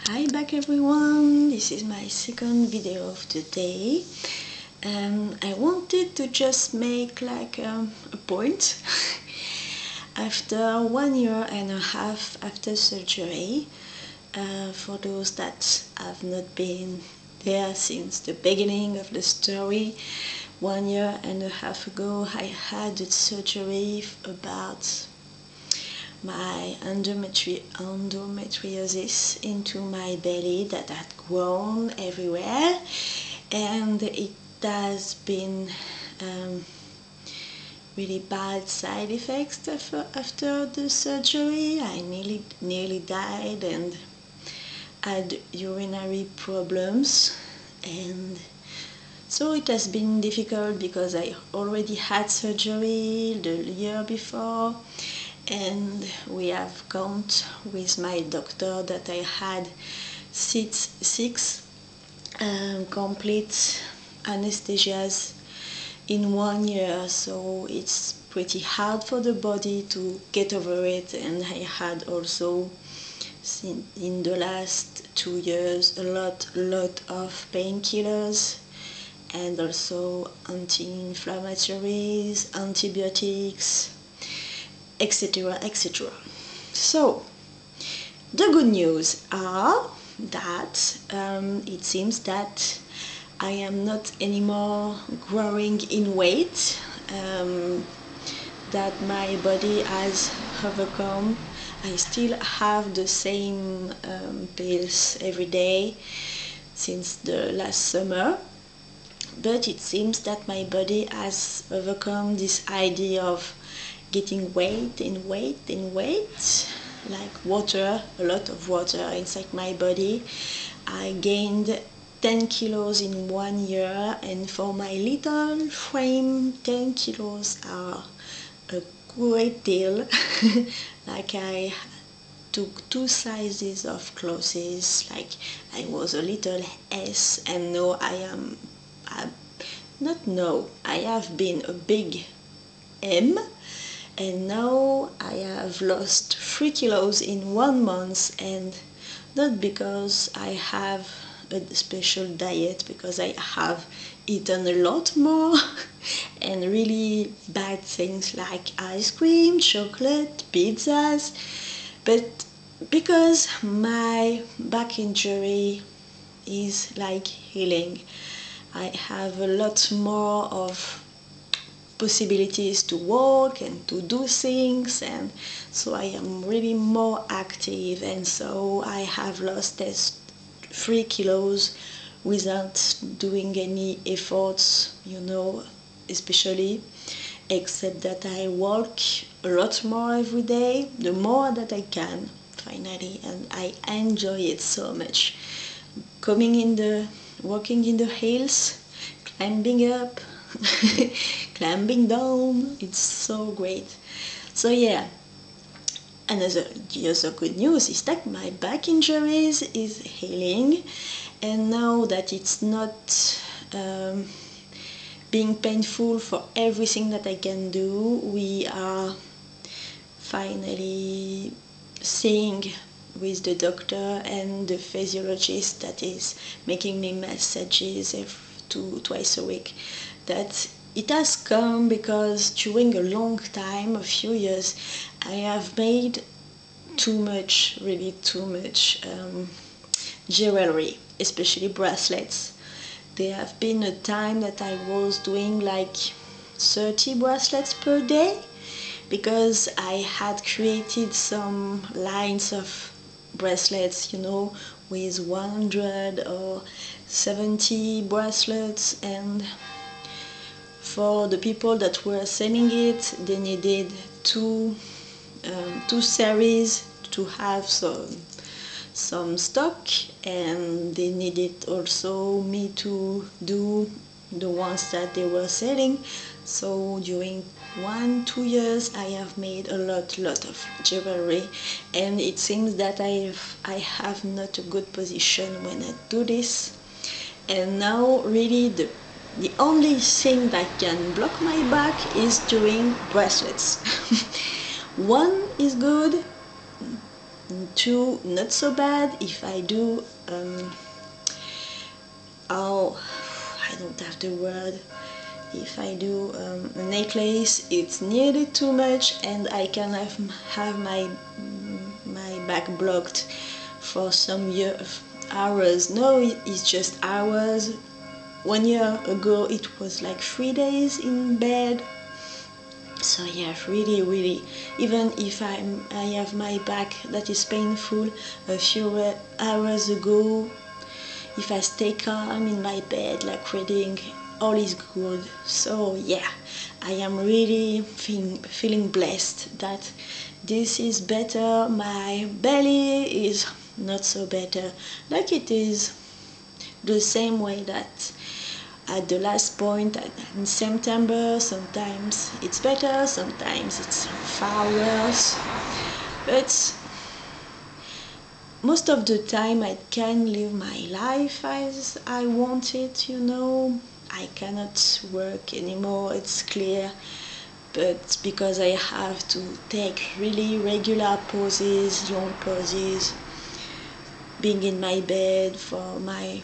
Hi back everyone, this is my second video of the day and I wanted to just make like a point. After 1.5 years after surgery, for those that have not been there since the beginning of the story, 1.5 years ago I had a surgery about my endometriosis into my belly that had grown everywhere, and it has been really bad side effects after the surgery. I nearly died and had urinary problems, and so it has been difficult because I already had surgery the year before, and we have count with my doctor that I had six complete anesthesias in 1 year, so it's pretty hard for the body to get over it. And I had also in the last 2 years a lot of painkillers and also anti-inflammatories, antibiotics, etc, etc. So the good news are that it seems that I am not anymore growing in weight, that my body has overcome. I still have the same pills every day since the last summer, but it seems that my body has overcome this idea of getting weight, like water, a lot of water inside my body. I gained 10 kilos in 1 year, and for my little frame 10 kilos are a great deal. Like I took 2 sizes of clothes, like I was a little S, and now I have been a big M, and now I have lost 3 kilos in 1 month, and not because I have a special diet, because I have eaten a lot more and really bad things like ice cream, chocolate, pizzas, but because my back injury is like healing. I have a lot more of possibilities to walk and to do things, and so I am really more active, and so I have lost 3 kilos without doing any efforts, especially, except that I walk a lot more every day, the more that I can, finally, and I enjoy it so much. Walking in the hills, climbing up, climbing down, it's so great. So yeah, the other good news is that my back injuries is healing, and now that it's not being painful for everything that I can do, we are finally seeing with the doctor and the physiologist that is making me massages twice a week, that it has come because during a long time, a few years, I have made too much jewelry, especially bracelets. There have been a time that I was doing like 30 bracelets per day, because I had created some lines of bracelets, with 100 or 70 bracelets, and for the people that were selling it, they needed two series to have some stock, and they needed also me to do the ones that they were selling. So during 1-2 years I have made a lot of jewelry, and it seems that I have not a good position when I do this. And now really the only thing that can block my back is doing bracelets. One is good, 2 not so bad. If I do oh, I don't have the word. If I do a necklace, it's nearly too much, and I can have my back blocked for some hours. No, it's just hours. 1 year ago, it was like 3 days in bed. So yeah, really, even if I have my back that is painful, a few hours ago, if I stay calm in my bed, like reading, all is good. So yeah, I am really feeling blessed that this is better. My belly is not so better, like it is the same way that at the last point in September. Sometimes it's better, sometimes it's far worse, but most of the time I can live my life as I want it, you know. I cannot work anymore, it's clear, but because I have to take really regular pauses, long pauses, being in my bed for my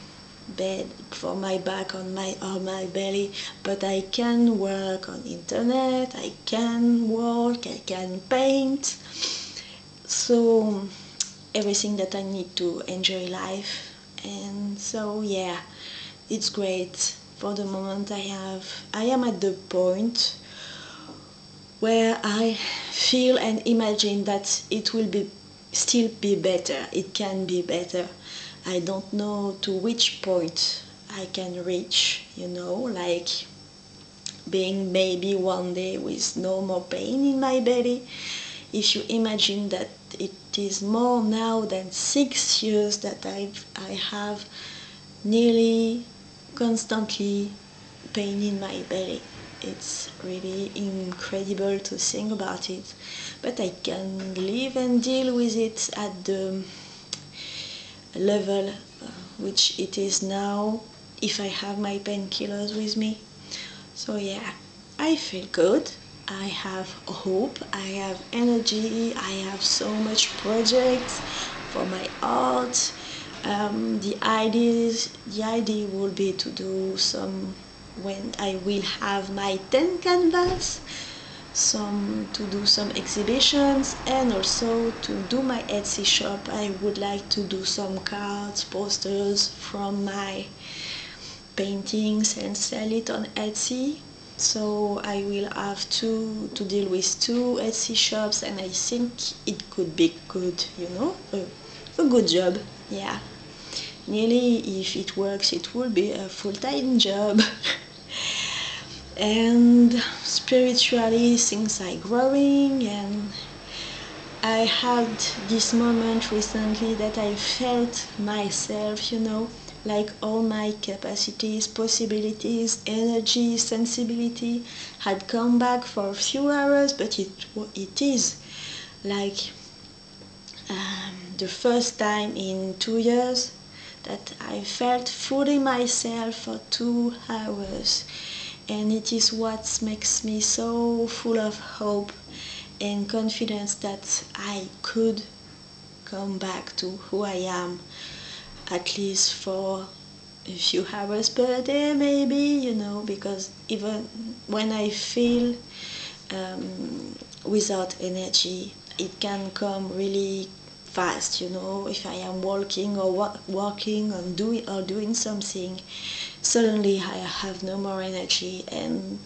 back on my belly, but I can work on internet, I can work, I can paint, so everything that I need to enjoy life. And so yeah, it's great. For the moment I am at the point where I feel and imagine that it will be still be better, it can be better. I don't know to which point I can reach, you know, like being maybe one day with no more pain in my belly. If you imagine that it is more now than 6 years that I have nearly constantly pain in my belly. It's really incredible to think about it, but I can live and deal with it at the level which it is now if I have my painkillers with me. So yeah, I feel good. I have hope, I have energy, I have so much projects for my art. The idea will be to do some, when I will have my 10 canvas, to do some exhibitions, and also to do my Etsy shop. I would like to do some cards, posters from my paintings and sell it on Etsy. So I will have to deal with 2 Etsy shops, and I think it could be good, you know, a good job. Yeah, nearly, if it works, it will be a full-time job. And spiritually, things are growing, and I had this moment recently that I felt myself, you know, like all my capacities, possibilities, energy, sensibility had come back for a few hours, but it is like the first time in 2 years that I felt fully myself for 2 hours. And it is what makes me so full of hope and confidence that I could come back to who I am, at least for a few hours per day, maybe, you know, because even when I feel without energy, it can come really fast, you know. If I am walking or walking and doing something, suddenly I have no more energy, and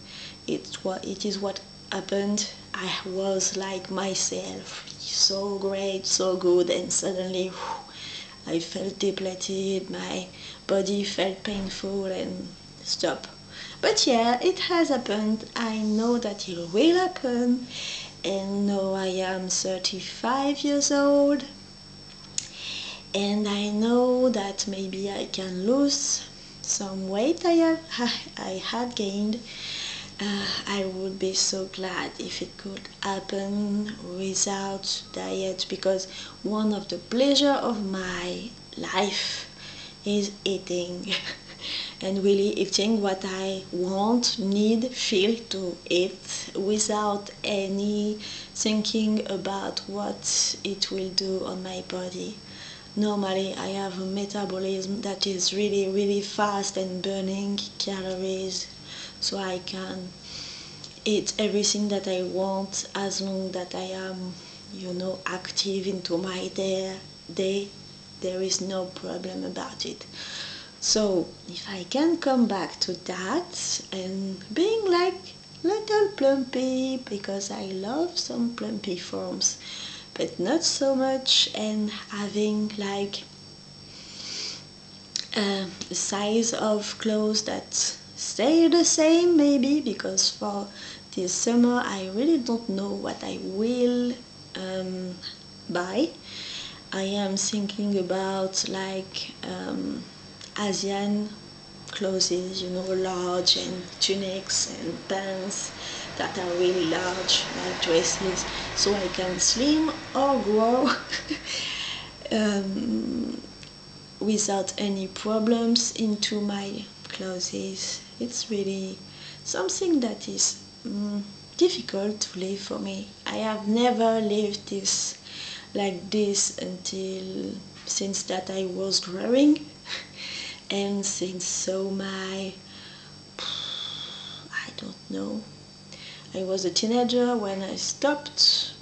it is what happened. I was like myself, so great, so good, and suddenly I felt depleted, my body felt painful and stop. But yeah, it has happened. I know that it will happen, and now I am 35 years old, and I know that maybe I can lose some weight I had gained. I would be so glad if it could happen without diet, because one of the pleasure of my life is eating. and really eating what I want, need, feel to eat without any thinking about what it will do on my body. Normally I have a metabolism that is really really fast and burning calories, so I can eat everything that I want as long that I am, active into my day. There is no problem about it. So if I can come back to that and being like little plumpy, because I love some plumpy forms, but not so much, and having like a size of clothes that stay the same maybe, because for this summer I really don't know what I will buy. I am thinking about like Asian clothes, large, and tunics and pants that are really large, like dresses, so I can slim or grow without any problems into my clothes. It's really something that is difficult to live for me. I have never lived this like this until since that I was growing, and since I don't know, I was a teenager when I stopped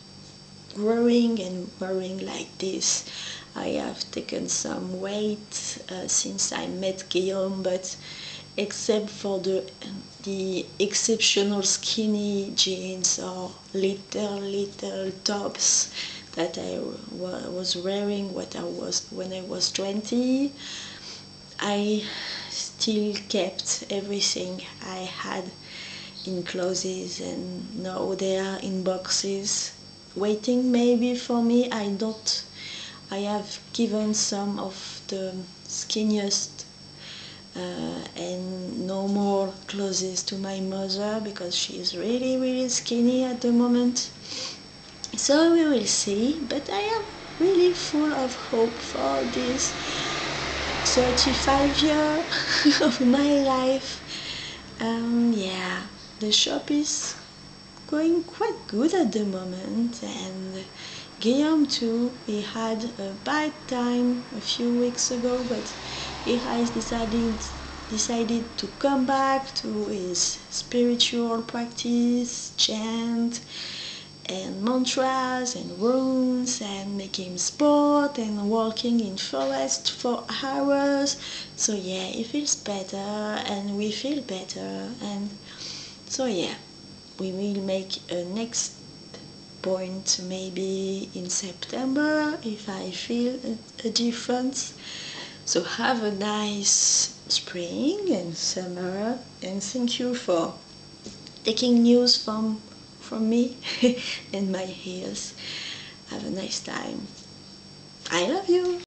growing and growing like this. I have taken some weight since I met Guillaume, but except for the exceptional skinny jeans or little tops that I was wearing when I was 20, I still kept everything I had in clothes, and now they are in boxes waiting maybe for me. I have given some of the skinniest and no more clothes to my mother, because she is really really skinny at the moment. So we will see, but I am really full of hope for this 35 year of my life. Yeah, the shop is going quite good at the moment, and Guillaume too. He had a bad time a few weeks ago, but he has decided to come back to his spiritual practice, chant and mantras and runes, and making sport and walking in forest for hours. So yeah, he feels better and we feel better, and so yeah, we will make a next point maybe in September if I feel a difference. So have a nice spring and summer, and thank you for taking news from me and my ears. Have a nice time. I love you.